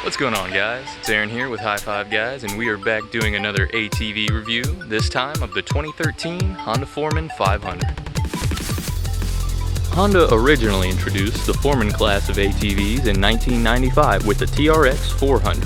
What's going on, guys? It's Aaron here with High Five Guys, and we are back doing another ATV review, this time of the 2013 Honda Foreman 500. Honda originally introduced the Foreman class of ATVs in 1995 with the TRX 400.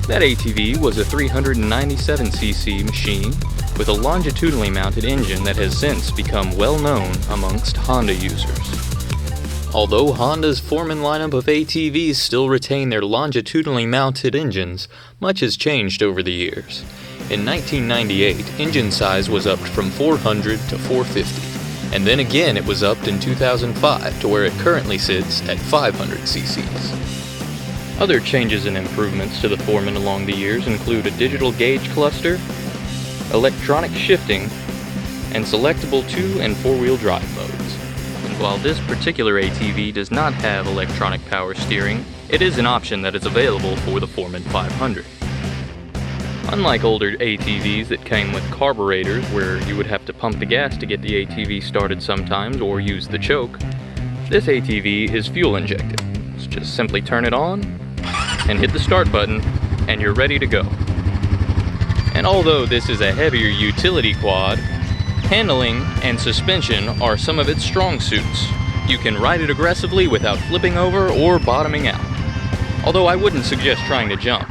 That ATV was a 397cc machine with a longitudinally mounted engine that has since become well known amongst Honda users. Although Honda's Foreman lineup of ATVs still retain their longitudinally mounted engines, much has changed over the years. In 1998, engine size was upped from 400 to 450, and then again it was upped in 2005 to where it currently sits at 500 cc's. Other changes and improvements to the Foreman along the years include a digital gauge cluster, electronic shifting, and selectable 2- and 4-wheel drive modes. While this particular ATV does not have electronic power steering, it is an option that is available for the Foreman 500. Unlike older ATVs that came with carburetors where you would have to pump the gas to get the ATV started sometimes or use the choke, this ATV is fuel injected. So just simply turn it on and hit the start button and you're ready to go. And although this is a heavier utility quad, handling and suspension are some of its strong suits. You can ride it aggressively without flipping over or bottoming out. Although I wouldn't suggest trying to jump.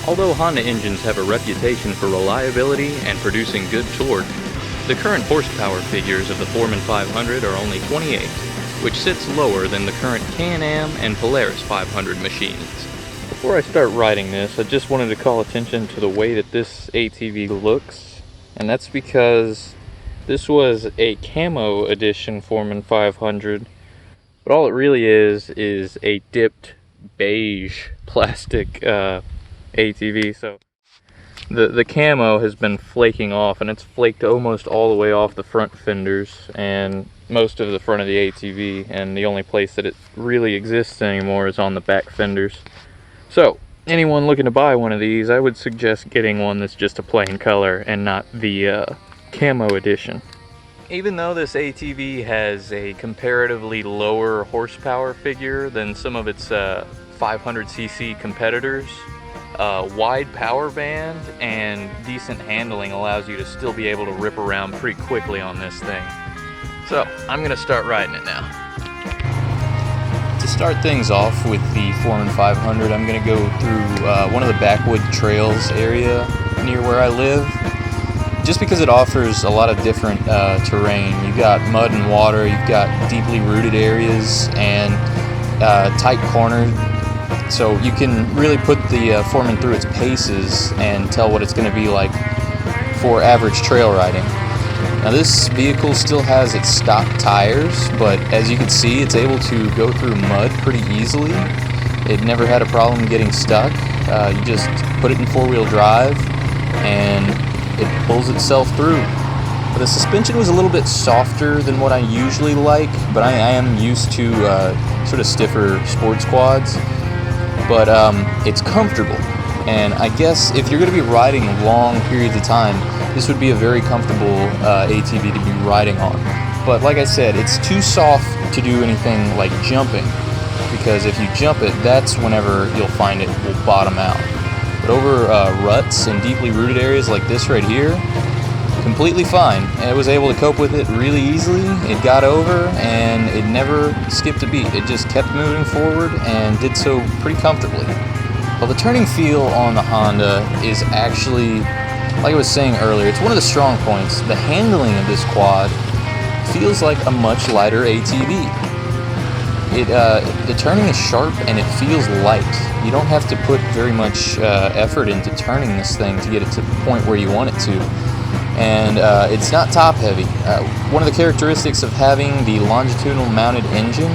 Although Honda engines have a reputation for reliability and producing good torque, the current horsepower figures of the Foreman 500 are only 28. Which sits lower than the current Can-Am and Polaris 500 machines. Before I start riding this, I just wanted to call attention to the way that this ATV looks, and that's because this was a camo edition Foreman 500, but all it really is a dipped beige plastic ATV. So the camo has been flaking off, and it's flaked almost all the way off the front fenders and most of the front of the ATV, and the only place that it really exists anymore is on the back fenders. So anyone looking to buy one of these, I would suggest getting one that's just a plain color and not the camo edition. Even though this ATV has a comparatively lower horsepower figure than some of its 500cc competitors, wide power band and decent handling allows you to still be able to rip around pretty quickly on this thing. So, I'm going to start riding it now. To start things off with the Foreman 500, I'm going to go through one of the backwood trails area near where I live. Just because it offers a lot of different terrain. You've got mud and water, you've got deeply rooted areas, and tight corners. So you can really put the Foreman through its paces and tell what it's going to be like for average trail riding. Now this vehicle still has its stock tires, but as you can see, it's able to go through mud pretty easily. It never had a problem getting stuck. You just put it in 4-wheel drive and it pulls itself through. The suspension was a little bit softer than what I usually like, but I am used to sort of stiffer sports quads. But it's comfortable, and I guess if you're going to be riding long periods of time, this would be a very comfortable ATV to be riding on. But like I said, it's too soft to do anything like jumping, because if you jump it, that's whenever you'll find it will bottom out. But over ruts and deeply rooted areas like this right here, completely fine. And it was able to cope with it really easily. It got over and it never skipped a beat. It just kept moving forward and did so pretty comfortably. Well, the turning feel on the Honda is actually, like I was saying earlier, it's one of the strong points. The handling of this quad feels like a much lighter ATV. The turning is sharp and it feels light. You don't have to put very much effort into turning this thing to get it to the point where you want it to. And it's not top heavy. One of the characteristics of having the longitudinal mounted engine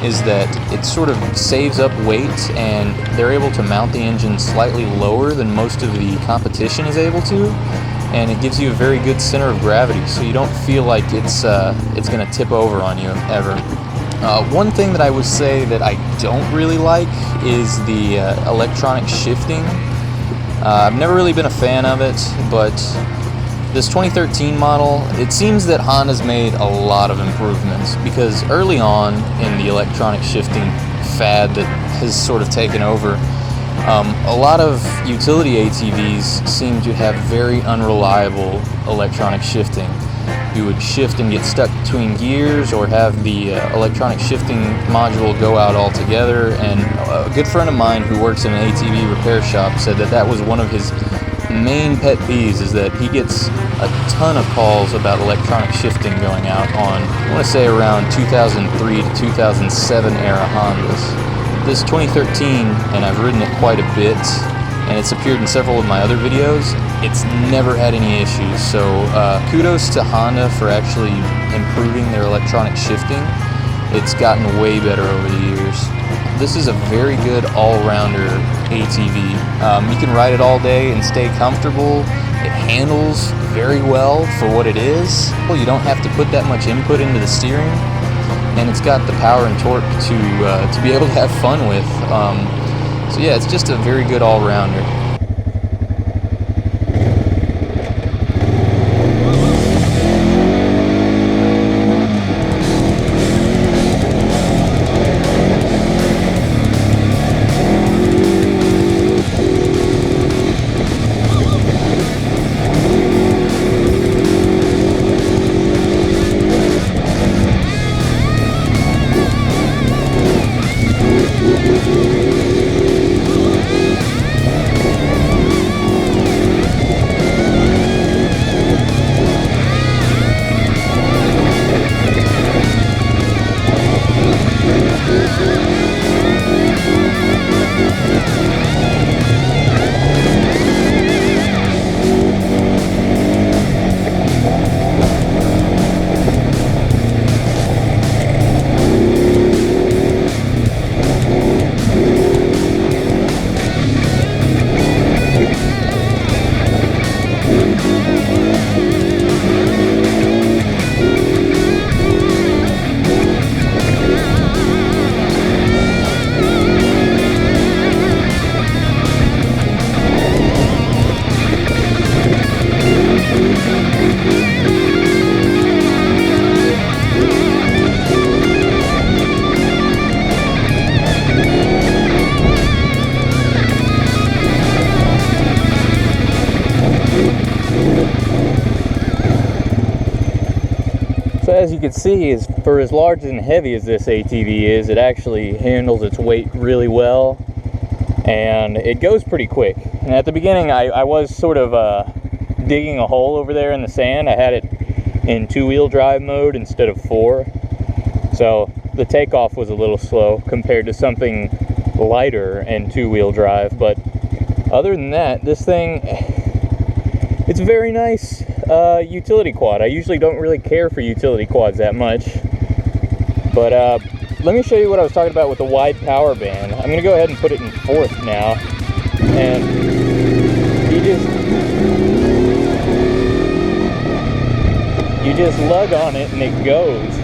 is that it sort of saves up weight, and they're able to mount the engine slightly lower than most of the competition is able to, and it gives you a very good center of gravity, so you don't feel like it's going to tip over on you ever. One thing that I would say that I don't really like is the electronic shifting. I've never really been a fan of it, but this 2013 model, it seems that Honda's made a lot of improvements, because early on in the electronic shifting fad that has sort of taken over, a lot of utility ATVs seem to have very unreliable electronic shifting. You would shift and get stuck between gears, or have the electronic shifting module go out altogether. And a good friend of mine who works in an ATV repair shop said that that was one of his main pet peeves, is that he gets a ton of calls about electronic shifting going out on, I want to say, around 2003 to 2007 era Hondas. This 2013, and I've ridden it quite a bit, and it's appeared in several of my other videos, it's never had any issues. So kudos to Honda for actually improving their electronic shifting. It's gotten way better over the years. This is a very good all-rounder ATV. You can ride it all day and stay comfortable. It handles very well for what it is. Well, you don't have to put that much input into the steering, and it's got the power and torque to be able to have fun with. So yeah, it's just a very good all-rounder. So as you can see, for as large and heavy as this ATV is, it actually handles its weight really well, and it goes pretty quick. And at the beginning, I was sort of digging a hole over there in the sand. I had it in 2-wheel drive mode instead of 4, so the takeoff was a little slow compared to something lighter and 2-wheel drive. But other than that, this thing, it's a very nice utility quad. I usually don't really care for utility quads that much, but let me show you what I was talking about with the wide power band. I'm going to go ahead and put it in 4th now, and you just lug on it and it goes.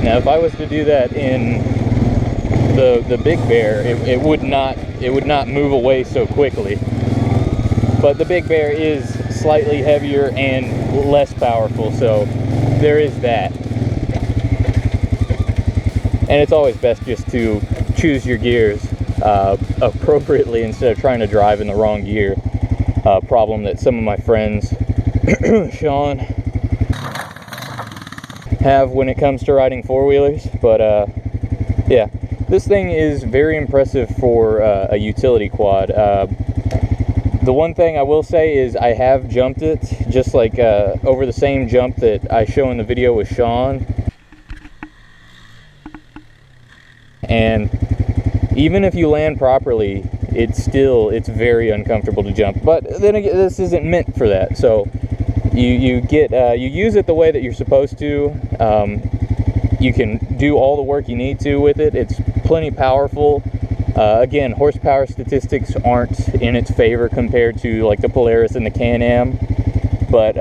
Now if I was to do that in the Big Bear, it would not move away so quickly. But the Big Bear is slightly heavier and less powerful, so there is that. And it's always best just to choose your gears appropriately instead of trying to drive in the wrong gear. Problem that some of my friends, Sean, have when it comes to riding 4-wheelers. But yeah, this thing is very impressive for a utility quad. The one thing I will say is I have jumped it, just like over the same jump that I show in the video with Sean. And even if you land properly, it's very uncomfortable to jump. But then again, this isn't meant for that. So you use it the way that you're supposed to. You can do all the work you need to with it. It's plenty powerful. Again, horsepower statistics aren't in its favor compared to like the Polaris and the Can-Am, but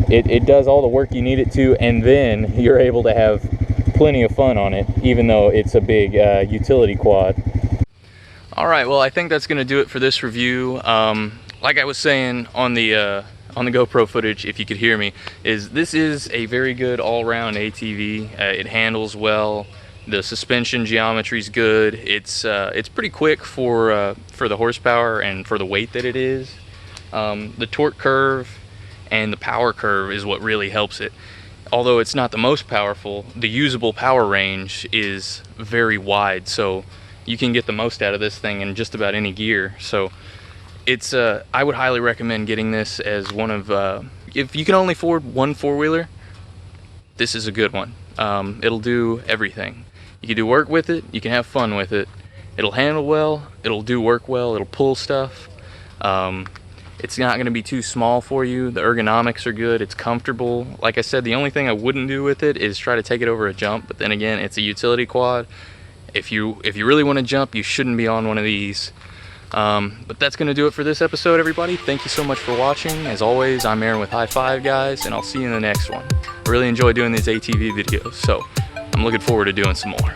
it does all the work you need it to, and then you're able to have plenty of fun on it, even though it's a big utility quad. All right, well, I think that's going to do it for this review. Like I was saying on the GoPro footage, if you could hear me, this is a very good all-round ATV. It handles well. The suspension geometry is good. It's pretty quick for the horsepower and for the weight that it is. The torque curve and the power curve is what really helps it. Although it's not the most powerful, the usable power range is very wide, so you can get the most out of this thing in just about any gear. So it's I would highly recommend getting this as one of if you can only afford one four-wheeler, this is a good one. It'll do everything. You can do work with it, you can have fun with it, it'll handle well, it'll do work well, it'll pull stuff. It's not going to be too small for you. The ergonomics are good, it's comfortable. Like I said, the only thing I wouldn't do with it is try to take it over a jump, but then again, it's a utility quad. If you really want to jump, you shouldn't be on one of these. But that's going to do it for this episode, everybody. Thank you so much for watching. As always, I'm Aaron with High Five Guys, and I'll see you in the next one. I really enjoy doing these ATV videos, so I'm looking forward to doing some more.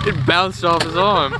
It bounced off his arm.